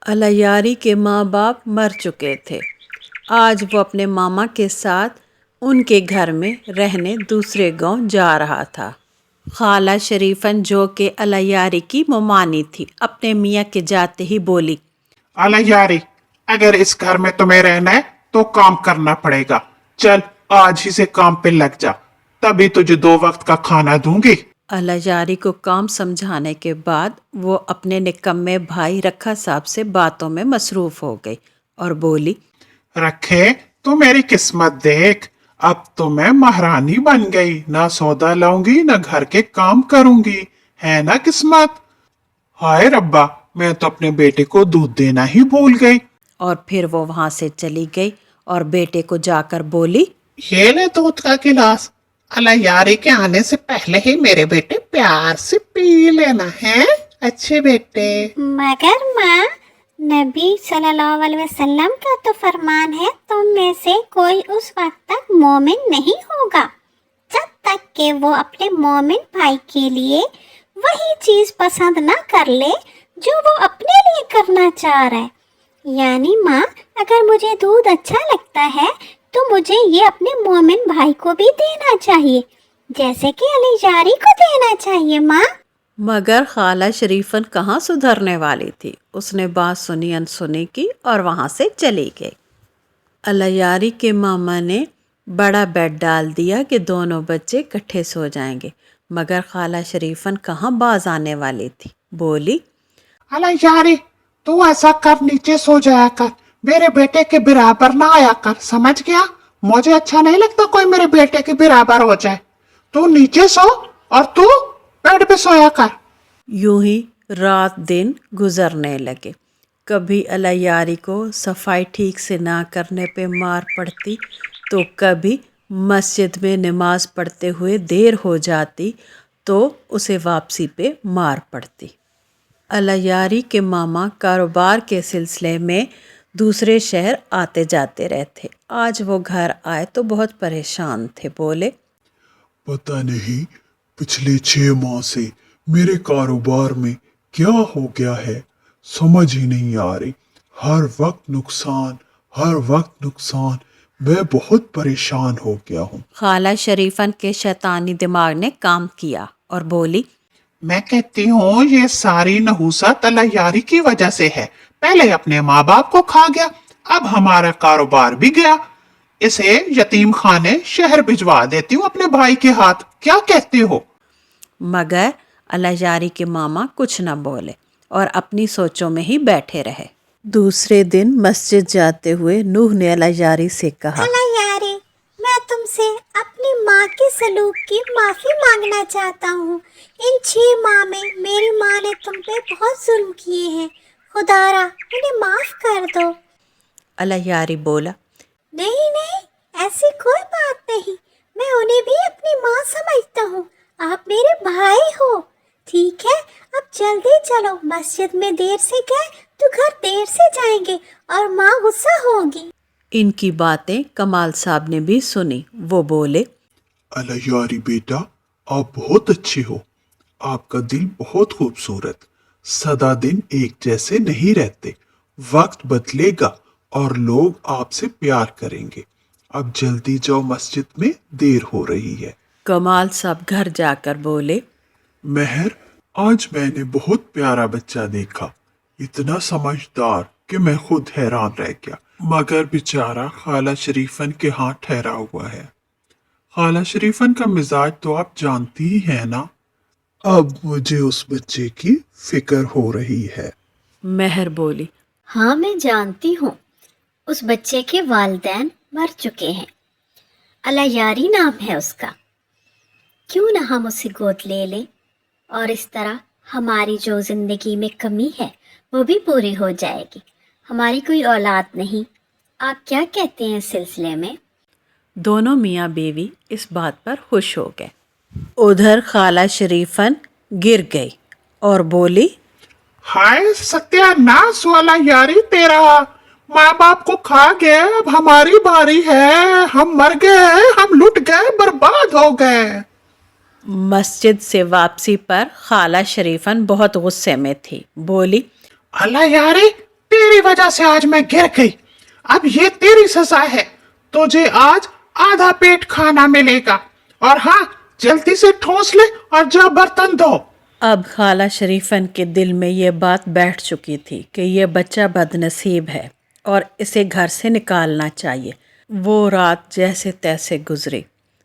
अलैयारी के माँ बाप मर चुके थे। आज वो अपने मामा के साथ उनके घर में रहने दूसरे गांव जा रहा था। खाला शरीफन जो कि अलैयारी की ममानी थी, अपने मियाँ के जाते ही बोली, अलैयारी, अगर इस घर में तुम्हें रहना है तो काम करना पड़ेगा। चल आज ही से काम पे लग जा, तभी तुझे 2 वक्त का खाना दूंगी। अलैयारी को काम समझाने के बाद वो अपने निकम्मे भाई रखा साहब से बातों में मसरूफ हो गई और बोली, रखे, तू मेरी किस्मत देख, अब तो मैं महारानी बन गई, ना सौदा लाऊंगी ना घर के काम करूंगी। है ना किस्मत। हाय रब्बा, मैं तो अपने बेटे को दूध देना ही भूल गई। और फिर वो वहां से चली गई और बेटे को जाकर बोली, ये ले दूध का गिलास, अलैयारी के आने से पहले ही मेरे बेटे प्यार से पी लेना है। अच्छे बेटे। मगर माँ, नबी सल्लल्लाहु अलैहि वसल्लम का तो फरमान है, तुम में से कोई उस वक्त तक मोमिन नहीं होगा जब तक कि वो अपने मोमिन भाई के लिए वही चीज पसंद ना कर ले जो वो अपने लिए करना चाह रहा है। यानी माँ, अगर मुझे दूध अच्छा लगता है तो मुझे ये अपने मोमिन भाई को भी देना चाहिए, जैसे कि अलैयारी को देना चाहिए माँ। मगर खाला शरीफन कहाँ सुधरने वाली थी। उसने बात सुनी अनसुनी की और वहाँ से चली गई। अलैयारी के मामा ने बड़ा बेड डाल दिया कि दोनों बच्चे इकट्ठे सो जाएंगे, मगर खाला शरीफन कहाँ बाज आने वाली थी। बोली, अलैयारी, तू ऐसा कर, नीचे सो जाया कर, मेरे बेटे के बराबर ना आया कर, समझ गया। मुझे अच्छा नहीं लगता कोई मेरे बेटे के बराबर हो जाए। तू नीचे सो और तू बेड पे सोया कर। यूं ही रात दिन गुजरने लगे। कभी अलैयारी को सफाई ठीक से ना करने पे मार पड़ती, तो कभी मस्जिद में नमाज पढ़ते हुए देर हो जाती तो उसे वापसी पे मार पड़ती। अलैयारी के मामा कारोबार के सिलसिले में दूसरे शहर आते जाते रहते। आज वो घर आए तो बहुत परेशान थे। बोले, पता नहीं पिछले 6 माह से मेरे कारोबार में क्या हो गया है, समझ ही नहीं आ रही। हर वक्त नुकसान, हर वक्त नुकसान। मैं बहुत परेशान हो गया हूँ। खाला शरीफन के शैतानी दिमाग ने काम किया और बोली, मैं कहती हूँ ये सारी नहुसत अलैयारी की वजह से है। पहले अपने माँ बाप को खा गया, अब हमारा कारोबार भी गया। इसे यतीम खाने शहर भिजवा देती हूँ अपने भाई के हाथ, क्या कहते हो। मगर अलैयारी के मामा कुछ न बोले और अपनी सोचों में ही बैठे रहे। दूसरे दिन मस्जिद जाते हुए नूह ने अलैयारी से कहा, अलैयारी, मैं तुमसे अपनी माँ के सलूक की माफी मांगना चाहता हूँ। इन 6 माह में मेरी माँ ने तुम पे बहुत जुल्म किए हैं, खुदारा उन्हें माफ कर दो। अलैयारी बोला, नहीं नहीं, ऐसी कोई बात नहीं, मैं उन्हें भी अपनी माँ समझता हूँ। आप मेरे भाई हो। ठीक है, अब जल्दी चलो, मस्जिद में देर से गए तो घर देर से जाएंगे और माँ गुस्सा होगी। इनकी बातें कमाल साहब ने भी सुनी। वो बोले, अलैयारी बेटा, आप बहुत अच्छे हो। आपका दिल बहुत खूबसूरत। सदा दिन एक जैसे नहीं रहते। वक्त बदलेगा और लोग आपसे प्यार करेंगे। अब जल्दी जाओ, मस्जिद में देर हो रही है। कमाल साहब घर जाकर बोले, महर, आज मैंने बहुत प्यारा बच्चा देखा, इतना समझदार कि मैं खुद हैरान रह गया। मगर बेचारा खाला शरीफन के हाथ ठहरा हुआ है। खाला शरीफन का मिजाज तो आप जानती ही है ना। अब मुझे उस बच्चे की फिक्र हो रही है। मेहर बोली, हाँ, मैं जानती हूँ, उस बच्चे के वालिदैन मर चुके हैं। अलैयारी नाम है उसका। क्यों ना हम उसे गोद ले लें और इस तरह हमारी जो जिंदगी में कमी है वो भी पूरी हो जाएगी। हमारी कोई औलाद नहीं। आप क्या कहते हैं इस सिलसिले में? दोनों मियाँ बीवी इस बात पर खुश हो गए। उधर खाला शरीफन गिर गई और बोली, हाय सत्यानाश वाला यारी तेरा, माँ बाप को खा गए, अब हमारी बारी है। हम मर गए, हम लुट गए, बर्बाद हो गए। मस्जिद से वापसी पर खाला शरीफन बहुत गुस्से में थी। बोली, अलैयारी, तेरी वजह से आज मैं गिर गई। अब ये तेरी सजा है। तुझे आज आधा पेट खाना मिलेगा। और हाँ, जल्दी से ठूस ले और जा बर्तन धो। अब खाला शरीफन के दिल में ये बात बैठ चुकी थी कि यह बच्चा बदनसीब है और इसे घर से निकालना चाहिए। वो रात जैसे तैसे गुजरी।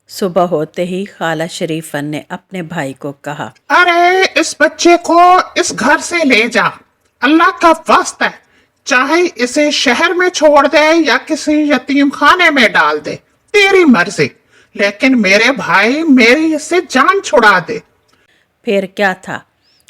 सुबह होते ही खाला शरीफन ने अपने भाई को कहा, अरे इस बच्चे को इस घर से ले जा। अल्लाह का वास्ता है, चाहे इसे शहर में छोड़ दे या किसी यतीम खाने में डाल दे, तेरी मर्जी। लेकिन मेरे भाई मेरी इससे जान छुड़ा दे। फिर क्या था,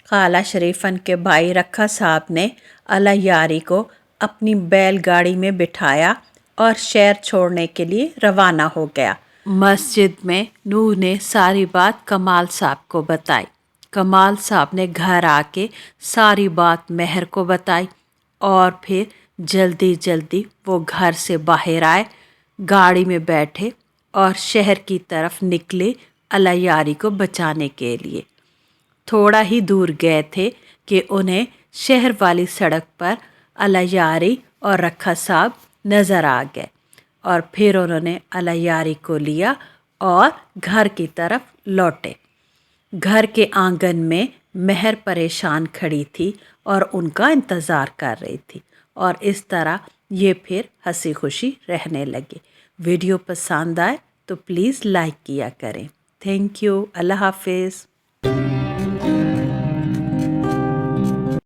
खाला शरीफन के भाई रखा साहब ने अलायारी को अपनी बैलगाड़ी में बिठाया और शहर छोड़ने के लिए रवाना हो गया। मस्जिद में नूह ने सारी बात कमाल साहब को बताई। कमाल साहब ने घर आके सारी बात मेहर को बताई और फिर जल्दी जल्दी वो घर से बाहर आए, गाड़ी में बैठे और शहर की तरफ निकले अलायारी को बचाने के लिए। थोड़ा ही दूर गए थे कि उन्हें शहर वाली सड़क पर अलायारी और रखा साहब नज़र आ गए और फिर उन्होंने अलायारी को लिया और घर की तरफ लौटे। घर के आंगन में मेहर परेशान खड़ी थी और उनका इंतज़ार कर रही थी और इस तरह ये फिर हंसी खुशी रहने लगे। वीडियो पसंद आए तो प्लीज़ लाइक किया करें। Thank you. अल्लाह हाफिज़।